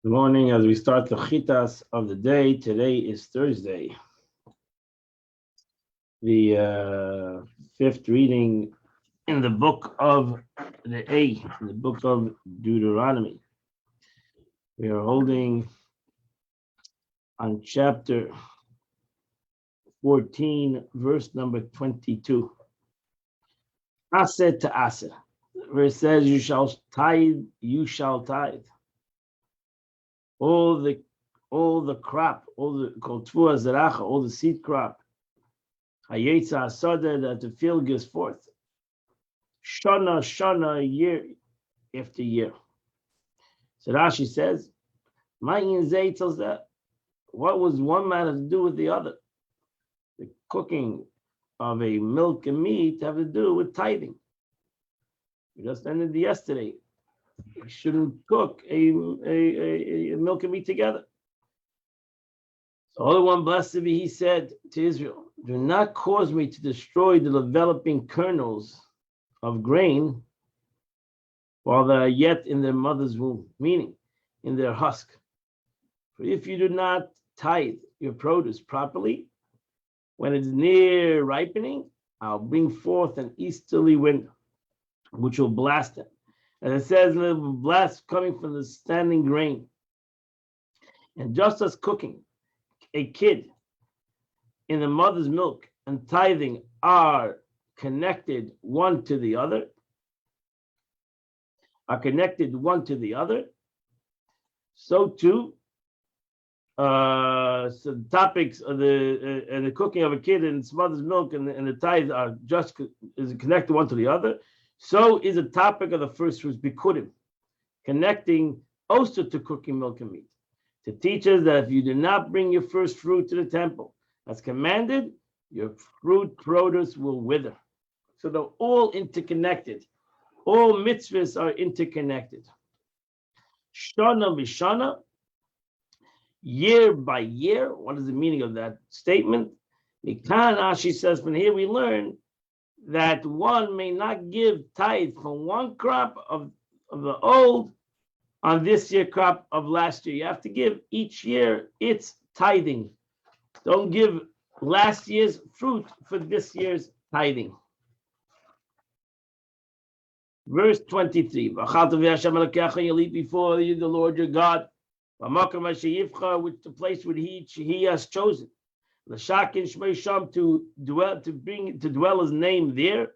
Good morning. As we start the chitas of the day, today is Thursday. The fifth reading in the book of in the book of Deuteronomy. We are holding on chapter 14, verse number 22. Aseh to Aseh, where it says, "You shall tithe, you shall tithe." All the crop, all the seed crop, Hayetza Asada, that the field gives forth. Shana, year after year. So Rashi says, Ma'in Zay tells that what was one matter to do with the other? The cooking of a milk and meat have to do with tithing. We just ended yesterday. We shouldn't cook a milk and meat together. So Holy One, blessed be He, said to Israel, "Do not cause me to destroy the developing kernels of grain while they are yet in their mother's womb," meaning in their husk. For if you do not tithe your produce properly, when it's near ripening, I'll bring forth an easterly wind, which will blast it. And it says, the blast coming from the standing grain. And just as cooking a kid in the mother's milk and tithing are connected one to the other, so too, so the topics of the cooking of a kid in its mother's milk and the tithe are just is connected one to the other. So is a topic of the first fruits bikudim, connecting also to cooking milk and meat, to teach us that if you do not bring your first fruit to the temple as commanded, your fruit produce will wither. So they're all interconnected. All mitzvahs are interconnected. Shana b'shana, year by year. What is the meaning of that statement? Mikan, Ashi says, from here we learn that one may not give tithe from one crop of the old on this year crop of last year. You have to give each year its tithing. Don't give last year's fruit for this year's tithing. Verse 23. You'll eat before you the Lord your God, which the place where he has chosen. To dwell his name there.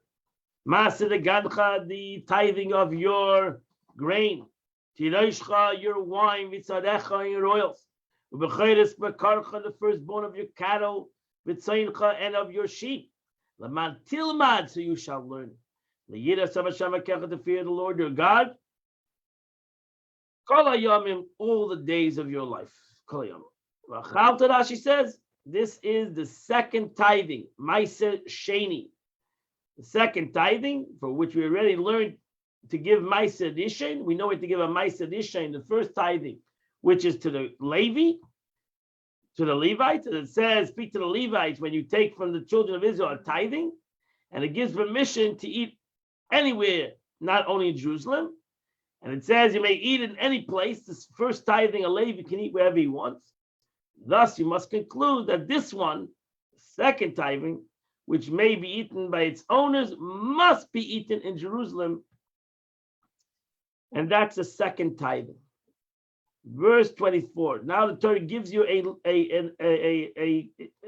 The tithing of your grain, your wine, and your oils. The firstborn of your cattle, and of your sheep. So you shall learn. To fear the Lord your God. All the days of your life. She says, this is the second tithing, Ma'aser Sheni. The second tithing, for which we already learned to give Ma'aser Dishen. We know it to give a Ma'aser Dishen, the first tithing, which is to the Levites. And it says, speak to the Levites when you take from the children of Israel a tithing, and it gives permission to eat anywhere, not only in Jerusalem. And it says you may eat in any place. This first tithing, a Levi can eat wherever he wants. Thus, you must conclude that this one, second tithing, which may be eaten by its owners, must be eaten in Jerusalem. And that's the second tithing. Verse 24. Now the Torah gives you a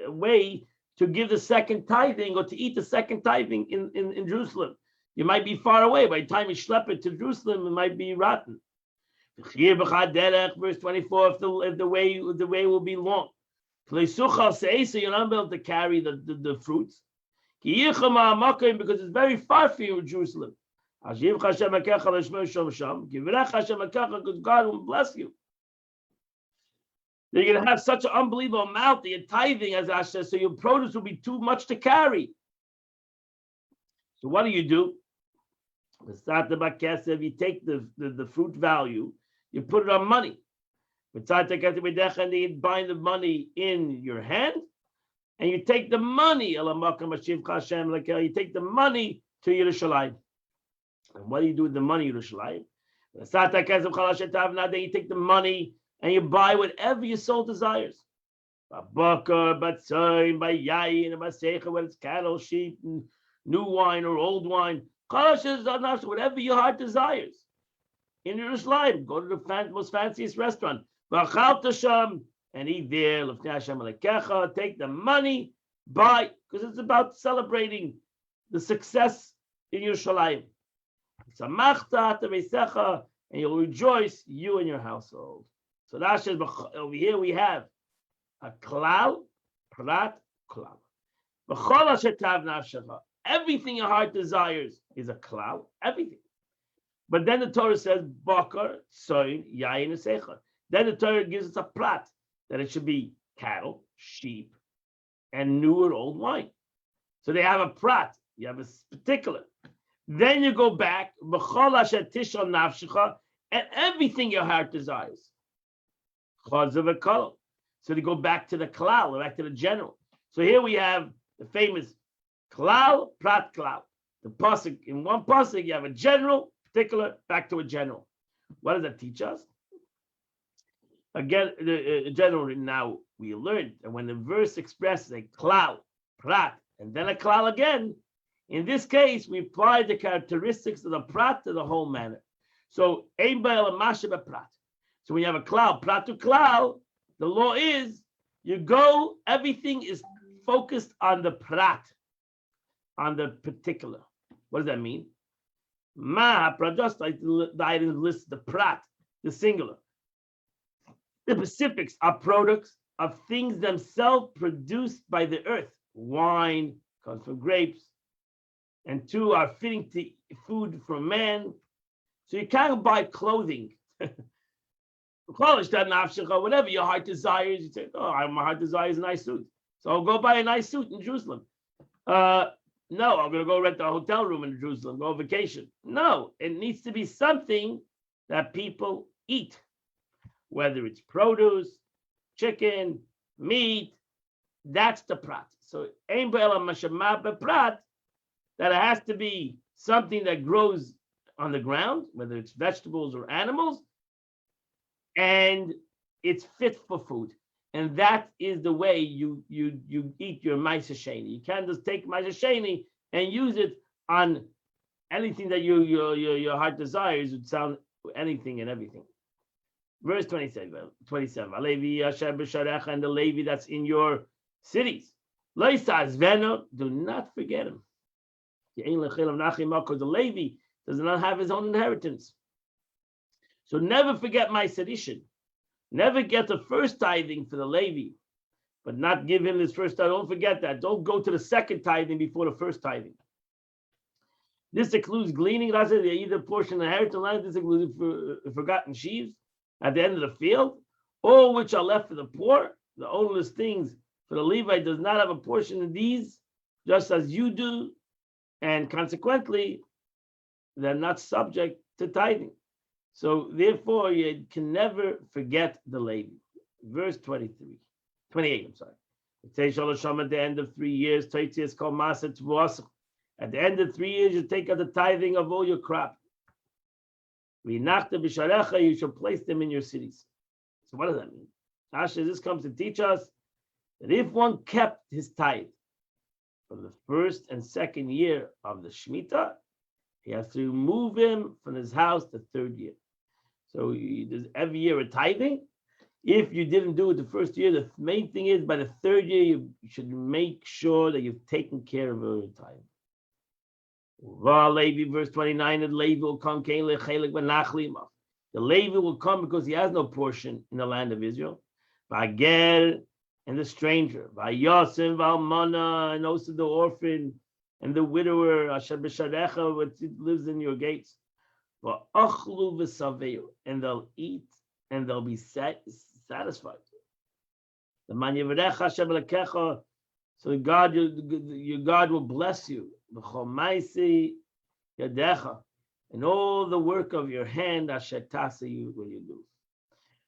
way to give the second tithing or to eat the second tithing in Jerusalem. You might be far away. By the time you schlep it to Jerusalem, it might be rotten. Verse 24, if the way will be long. So you're not able to carry the fruits. Because it's very far from you in Jerusalem. Because God will bless you. You're going to have such an unbelievable amount that you're tithing, as Ash says, so your produce will be too much to carry. So what do? If you take the fruit value, you put it on money. And you bind the money in your hand, and you take the money. You take the money to Yerushalayim. And what do you do with the money, Yerushalayim? You take the money and you buy whatever your soul desires. Bakar, batzayin, by yayin, and basecha, whether it's cattle, sheep, and new wine or old wine. Whatever your heart desires. In Yerushalayim, go to the most fanciest restaurant. And eat there. Take the money, buy, because it's about celebrating the success in Yerushalayim. And you'll rejoice, you and your household. So that's over here we have a klal, prat, klal. Everything your heart desires is a klal, everything. But then the Torah says, bakar, soin, yayin, secha. Then the Torah gives us a prat, that it should be cattle, sheep, and new or old wine. So they have a prat, you have a particular. Then you go back, and everything your heart desires. So they go back to the klal, back to the general. So here we have the famous klal, prat, klal. The pasuk, in one pasuk, you have a general, particular, back to a general. What does that teach us? Again, the general, now we learned that when the verse expresses a klal, prat, and then a klal again, in this case, we apply the characteristics of the prat to the whole manner. So, ein ba'el masha b'prat. So when you have a klal, prat to klal, the law is you go, everything is focused on the prat, on the particular. What does that mean? Ma, just like the items listed, the prat, the singular. The specifics are products of things themselves produced by the earth. Wine comes from grapes, and two are fitting to food from man. So you can't buy clothing. Whatever your heart desires, you say, oh, my heart desires a nice suit. So I'll go buy a nice suit in Jerusalem. No, I'm going to go rent a hotel room in Jerusalem, go on vacation. No, it needs to be something that people eat, whether it's produce, chicken, meat. That's the prat. So, ein ba'el mashama b'prat, that it has to be something that grows on the ground, whether it's vegetables or animals, and it's fit for food. And that is the way you eat your Ma'aser Sheni. You can't just take Ma'aser Sheni and use it on anything that your heart desires. It would sound anything and everything. Verse 27. Alevi and the Levi that's in your cities. Do not forget him. Because the Levi does not have his own inheritance. So never forget my sedition. Never get the first tithing for the Levi, but not give him his first tithing. Don't forget that. Don't go to the second tithing before the first tithing. This includes gleaning, either portion of the inheritance land. This includes forgotten sheaves at the end of the field, all which are left for the poor. The ownerless things for the Levite does not have a portion of these, just as you do, and consequently, they're not subject to tithing. So therefore, you can never forget the Levi. Verse 28, I'm sorry. It says, at the end of 3 years, is called Masa Tvuasach. At the end of 3 years, you take out the tithing of all your crop. You shall place them in your cities. So what does that mean? Asher, this comes to teach us that if one kept his tithe from the first and second year of the Shemitah, he has to remove him from his house the third year. So there's every year a tithing. If you didn't do it the first year, the main thing is by the third year, you should make sure that you've taken care of your tithe. Levi, verse 29, the Levi will come. The Levi will come because he has no portion in the land of Israel. V'ager, and the stranger. V'yosem, v'almana, and also the orphan and the widower, asher b'sharecha, which lives in your gates. V'achlu v'saveyu, and they'll eat and they'll be satisfied. The man yivarecha Hashem lekecha, so God, your God will bless you. V'chomaisi yadecha, and all the work of your hand, asher tasa you will you do.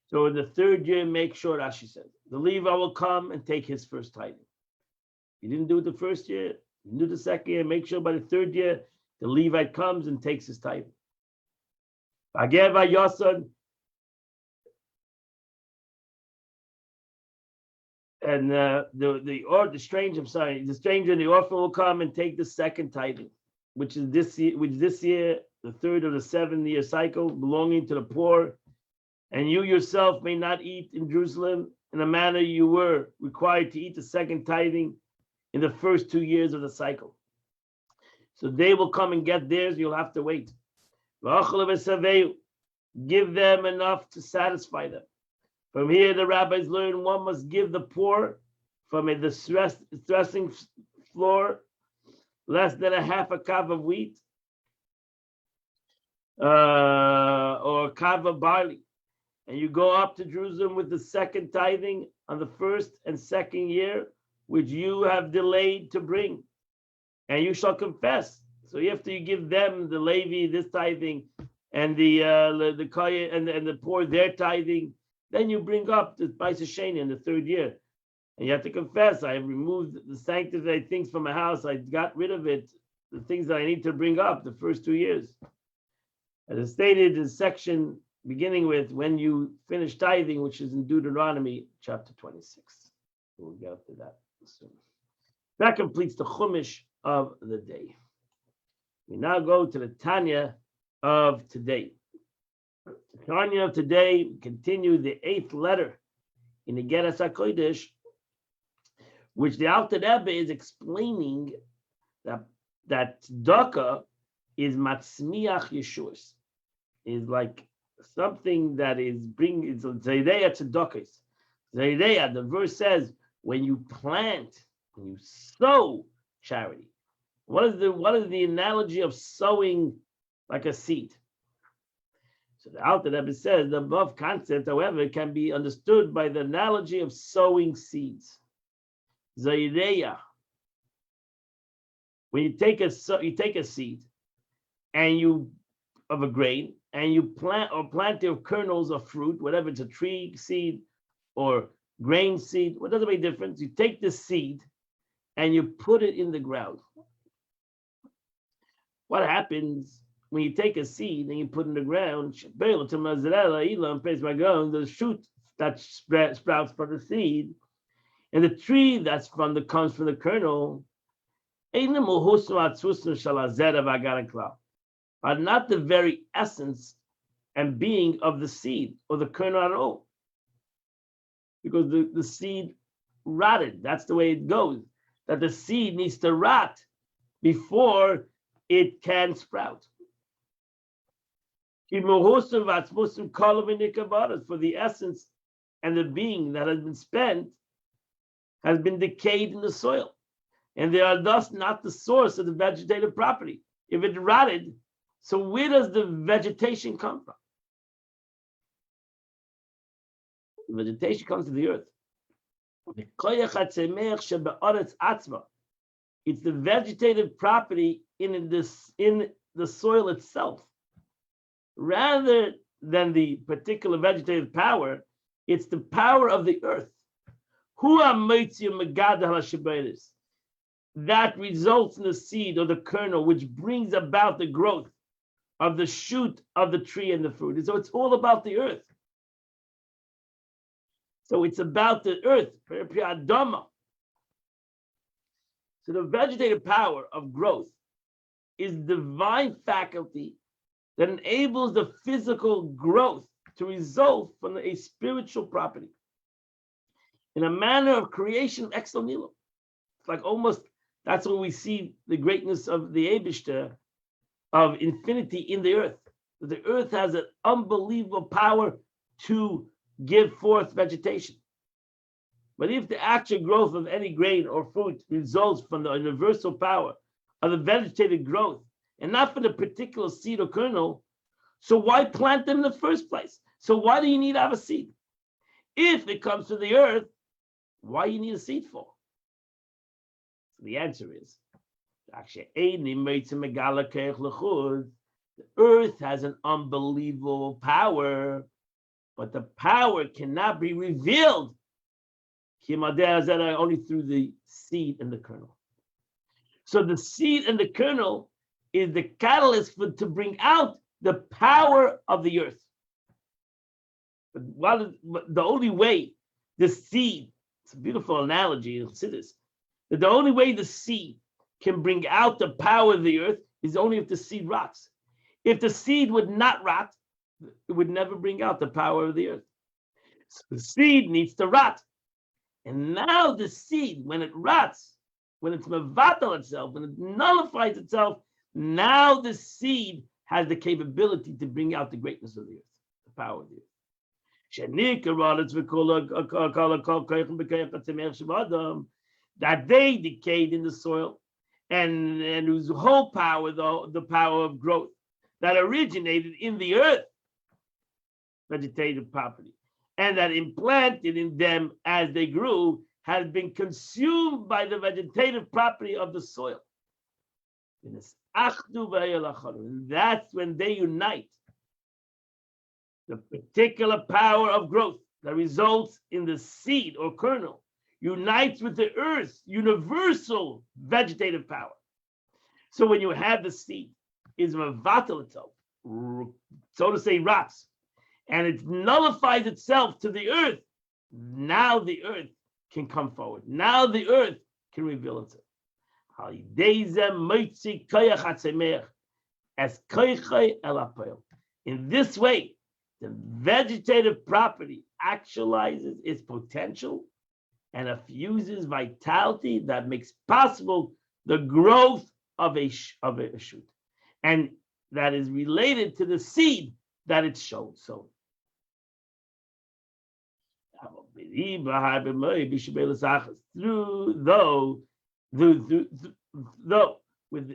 So in the third year, make sure, Rashi says, the Levi will come and take his first tithing. You didn't do it the first year, you didn't do the second year, make sure by the third year, the Levite comes and takes his tithing. And the stranger and the orphan will come and take the second tithing, which this year, the third of the 7-year cycle, belonging to the poor. And you yourself may not eat in Jerusalem in a manner you were required to eat the second tithing in the first 2 years of the cycle. So they will come and get theirs, you'll have to wait. Give them enough to satisfy them. From here, the rabbis learn one must give the poor from a threshing floor less than a half a kav of wheat or a kav of barley. And you go up to Jerusalem with the second tithing on the first and second year, which you have delayed to bring. And you shall confess. So after you give them, the Levi, this tithing, and the Kaya and the poor, their tithing, then you bring up the Bais Sheni in the third year. And you have to confess, I have removed the sanctified things from my house. I got rid of it, the things that I need to bring up the first 2 years. As it's stated in section beginning with when you finish tithing, which is in Deuteronomy chapter 26. We'll get to that soon. That completes the Chumash of the day. We now go to the Tanya of today. The Tanya of today, we continue the 8th letter in the Geras HaKodesh, which the Alter Rebbe is explaining that tzedakah is matzmiach yeshuas, is like something that is bringing, it's zaydeya tzedakah. Zaydeya, the verse says, when you plant, when you sow charity. What is the analogy of sowing like a seed? So the Alter Rebbe says the above concept, however, can be understood by the analogy of sowing seeds. Zaydeya. When you take a seed and you of a grain and you plant your kernels of fruit, whatever, it's a tree seed or grain seed, what doesn't make a difference? You take the seed and you put it in the ground. What happens when you take a seed and you put it in the ground? The shoot that sprouts from the seed, and the tree comes from the kernel, are not the very essence and being of the seed or the kernel at all, because the seed rotted. That's the way it goes. That the seed needs to rot before it can sprout. For the essence and the being that has been spent has been decayed in the soil, and they are thus not the source of the vegetative property. If it rotted, so where does the vegetation come from? The vegetation comes to the earth. It's the vegetative property in the soil itself. Rather than the particular vegetative power, it's the power of the earth. That results in the seed or the kernel, which brings about the growth of the shoot of the tree and the fruit. And so it's all about the earth. So it's about the earth. So the vegetative power of growth is divine faculty that enables the physical growth to result from a spiritual property in a manner of creation ex nihilo. It's like almost, that's when we see the greatness of the Eibishter, of infinity in the earth. The earth has an unbelievable power to give forth vegetation. But if the actual growth of any grain or fruit results from the universal power of the vegetative growth and not from the particular seed or kernel, so why plant them in the first place? So why do you need to have a seed? If it comes from the earth, why do you need a seed for? So the answer is, the earth has an unbelievable power, but the power cannot be revealed only through the seed and the kernel. So the seed and the kernel is the catalyst to bring out the power of the earth. But the only way the seed It's a beautiful analogy in Chassidus, that the only way the seed can bring out the power of the earth is only if the seed rots. If the seed would not rot, it would never bring out the power of the earth. So the seed needs to rot. And now the seed, when it rots, when it's mevatel itself, when it nullifies itself, now the seed has the capability to bring out the greatness of the earth, the power of the earth. That they decayed in the soil, and whose whole power, the power of growth, that originated in the earth, vegetative property, and that implanted in them as they grew, has been consumed by the vegetative property of the soil. And that's when they unite. The particular power of growth that results in the seed or kernel unites with the earth's universal vegetative power. So when you have the seed, is mevatel itself, so to say, rots, and it nullifies itself to the earth, now the earth can come forward. Now the earth can reveal itself. In this way, the vegetative property actualizes its potential and infuses vitality that makes possible the growth of a shoot, and that is related to the seed that it's sown. Though with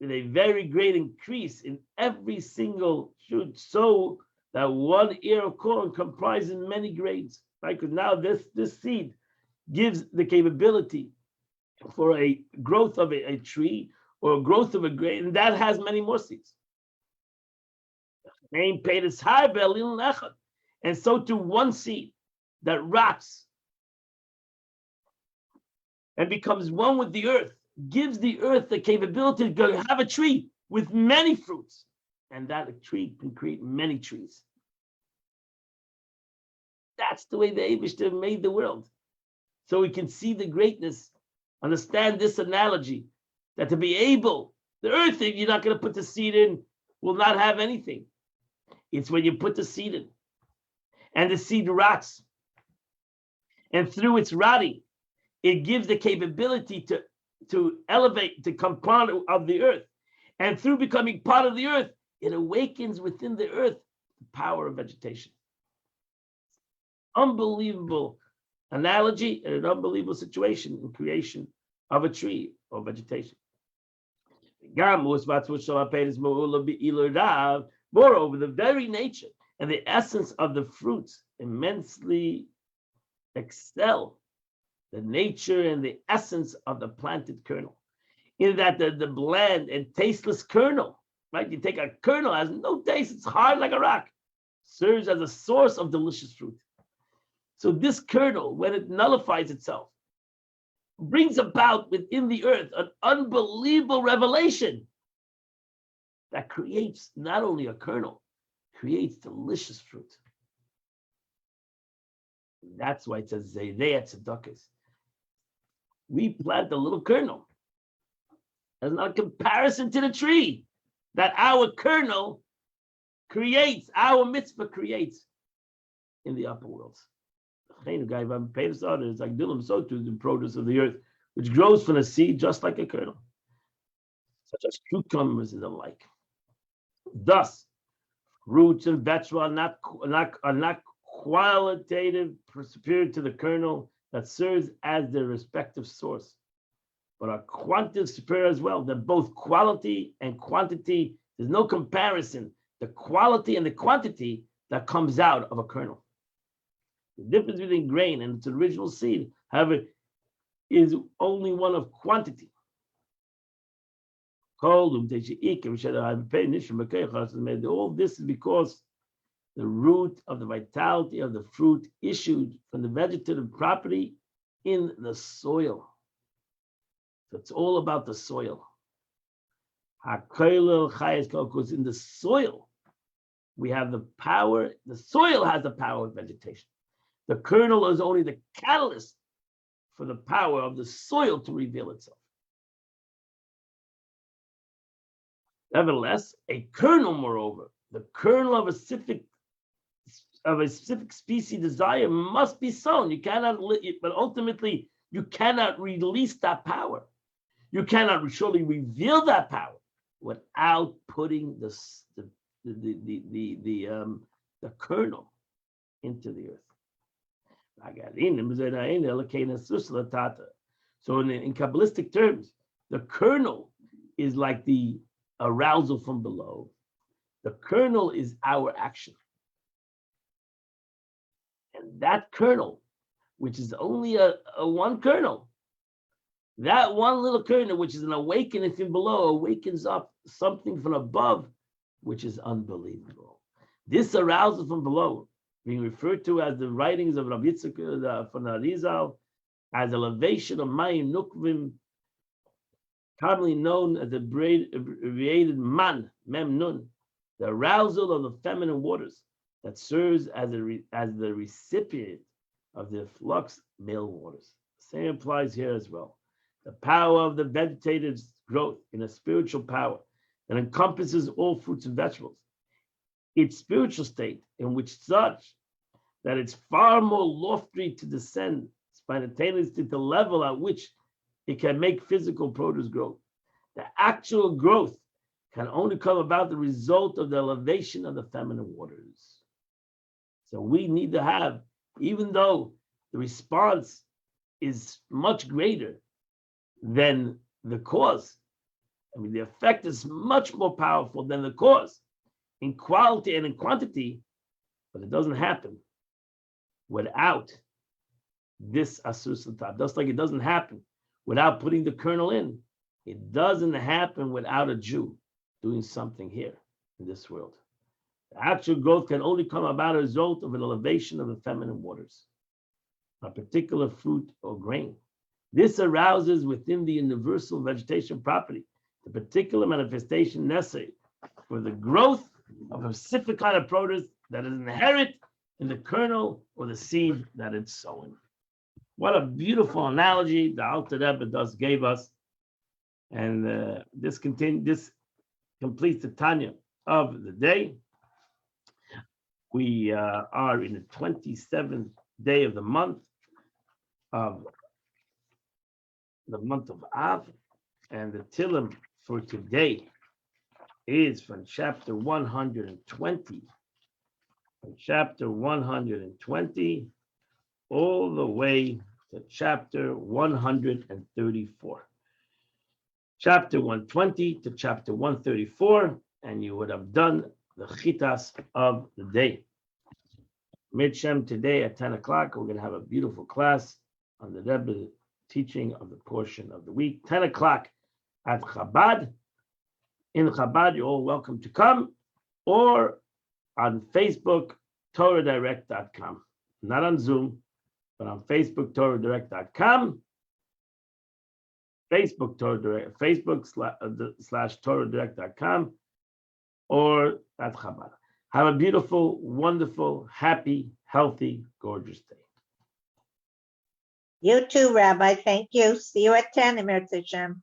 a very great increase in every single shoot, so that one ear of corn comprises many grains, right? Because now this seed gives the capability for a growth of a tree or a growth of a grain, and that has many more seeds. And so to one seed that rots and becomes one with the earth, gives the earth the capability to have a tree with many fruits, and that tree can create many trees. That's the way the Eibishter made the world. So we can see the greatness, understand this analogy, that to be able, the earth, if you're not going to put the seed in, will not have anything. It's when you put the seed in, and the seed rots, and through its rotting, it gives the capability to elevate, to come part of the earth. And through becoming part of the earth, it awakens within the earth the power of vegetation. Unbelievable analogy and an unbelievable situation in creation of a tree or vegetation. Moreover, the very nature and the essence of the fruits immensely excel the nature and the essence of the planted kernel, in that the bland and tasteless kernel, right? You take a kernel, has no taste, it's hard like a rock, serves as a source of delicious fruit. So this kernel, when it nullifies itself, brings about within the earth an unbelievable revelation that creates not only a kernel, creates delicious fruit. That's why it says Zeidei Tzedakos. We plant a little kernel. There's not a comparison to the tree that our kernel creates, our mitzvah creates in the upper worlds. It's like Dilim, so too the produce of the earth, which grows from a seed just like a kernel, such as cucumbers and the like. Thus, roots and vegetables are not qualitative superior to the kernel that serves as their respective source, but are quantitative superior as well. That both quality and quantity, there's no comparison. The quality and the quantity that comes out of a kernel. The difference between grain and its original seed, however, is only one of quantity. All this is because the root of the vitality of the fruit issued from the vegetative property in the soil. So it's all about the soil. Because in the soil, we have the power, the soil has the power of vegetation. The kernel is only the catalyst for the power of the soil to reveal itself. Nevertheless, a kernel, moreover, the kernel of a specific species desire must be sown. You cannot, but ultimately, you cannot release that power. You cannot surely reveal that power without putting the kernel into the earth. So in Kabbalistic terms, the kernel is like the arousal from below. The kernel is our action. And that kernel, which is only a one kernel, that one little kernel, which is an awakening from below, awakens up something from above, which is unbelievable. This arousal from below, being referred to as the writings of Rabbi Yitzchak from Arizal, as elevation of Mayim Nukvim, commonly known as the abbreviated Man, Mem Nun, the arousal of the feminine waters that serves as the recipient of the flux male waters. Same applies here as well. The power of the vegetative growth in a spiritual power that encompasses all fruits and vegetables. Its spiritual state, in which such that it's far more lofty to descend spontaneously to the level at which it can make physical produce grow. The actual growth can only come about the result of the elevation of the feminine waters. So we need to have, even though the response is much greater than the cause, I mean, the effect is much more powerful than the cause in quality and in quantity, but it doesn't happen without this asur satab. Just like it doesn't happen without putting the kernel in, it doesn't happen without a Jew doing something here in this world. The actual growth can only come about as a result of an elevation of the feminine waters, a particular fruit or grain. This arouses within the universal vegetation property the particular manifestation necessary for the growth of a specific kind of produce that is inherent in the kernel or the seed that it's sowing. What a beautiful analogy the Alter Rebbe gave us, and this completes the Tanya of the day. We are in the 27th day of the month of Av, and the Tillim for today is from chapter 120. From chapter 120 all the way to chapter 134. Chapter 120 to chapter 134, and you would have done the chitas of the day. Midshem today at 10 o'clock, we're going to have a beautiful class on the Rebbe teaching of the portion of the week. 10 o'clock at Chabad. In Chabad, you're all welcome to come, or on Facebook, TorahDirect.com. Not on Zoom, but on Facebook, TorahDirect.com. Facebook, /TorahDirect.com, or at Chabad. Have a beautiful, wonderful, happy, healthy, gorgeous day. You too, Rabbi. Thank you. See you at 10, Emir Tishem.